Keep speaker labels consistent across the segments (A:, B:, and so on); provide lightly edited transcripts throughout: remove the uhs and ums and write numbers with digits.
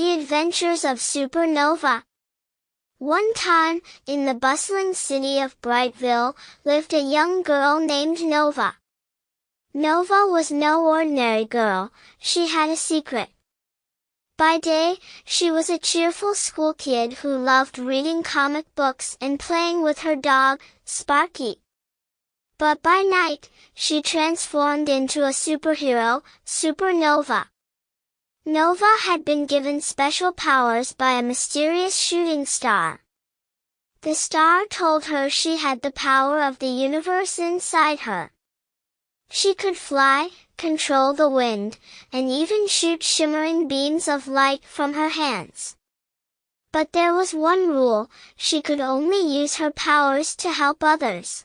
A: The Adventures of Supernova. One time, in the bustling city of Brightville, lived a young girl named Nova. Nova was no ordinary girl, she had a secret. By day, she was a cheerful school kid who loved reading comic books and playing with her dog, Sparky. But by night, she transformed into a superhero, Supernova. Nova had been given special powers by a mysterious shooting star. The star told her she had the power of the universe inside her. She could fly, control the wind, and even shoot shimmering beams of light from her hands. But there was one rule: she could only use her powers to help others.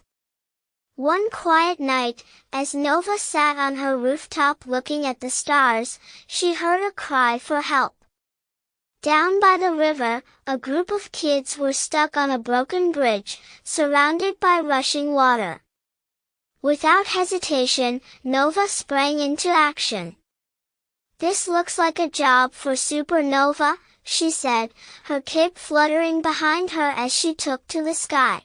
A: One quiet night, as Nova sat on her rooftop looking at the stars, she heard a cry for help. Down by the river, a group of kids were stuck on a broken bridge, surrounded by rushing water. Without hesitation, Nova sprang into action. "This looks like a job for Supernova," she said, her cape fluttering behind her as she took to the sky.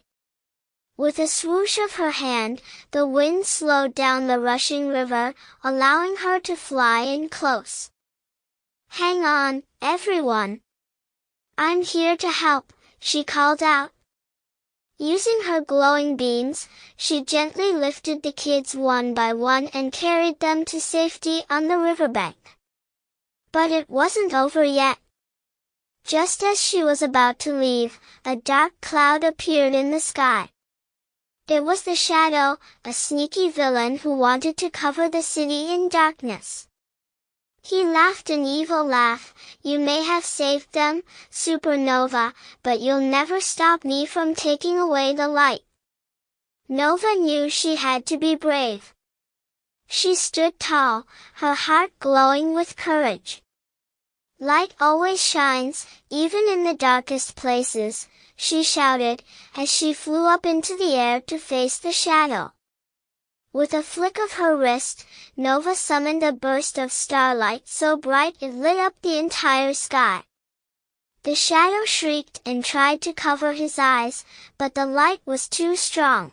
A: With a swoosh of her hand, the wind slowed down the rushing river, allowing her to fly in close. "Hang on, everyone! I'm here to help," she called out. Using her glowing beams, she gently lifted the kids one by one and carried them to safety on the riverbank. But it wasn't over yet. Just as she was about to leave, a dark cloud appeared in the sky. It was the Shadow, a sneaky villain who wanted to cover the city in darkness. He laughed an evil laugh. "You may have saved them, Supernova, but you'll never stop me from taking away the light." Nova knew she had to be brave. She stood tall, her heart glowing with courage. "Light always shines, even in the darkest places," she shouted, as she flew up into the air to face the Shadow. With a flick of her wrist, Nova summoned a burst of starlight so bright it lit up the entire sky. The Shadow shrieked and tried to cover his eyes, but the light was too strong.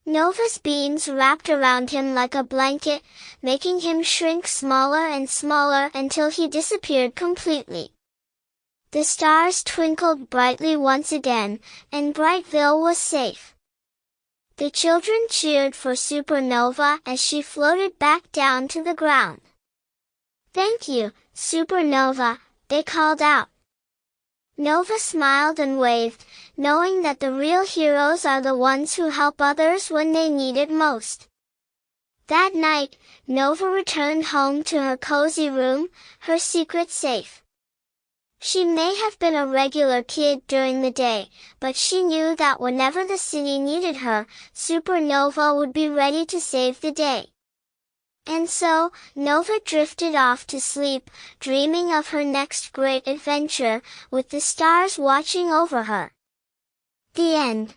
A: Nova's beams wrapped around him like a blanket, making him shrink smaller and smaller until he disappeared completely. The stars twinkled brightly once again, and Brightville was safe. The children cheered for Supernova as she floated back down to the ground. "Thank you, Supernova," they called out. Nova smiled and waved, knowing that the real heroes are the ones who help others when they need it most. That night, Nova returned home to her cozy room, her secret safe. She may have been a regular kid during the day, but she knew that whenever the city needed her, Supernova would be ready to save the day. And so, Nova drifted off to sleep, dreaming of her next great adventure, with the stars watching over her. The end.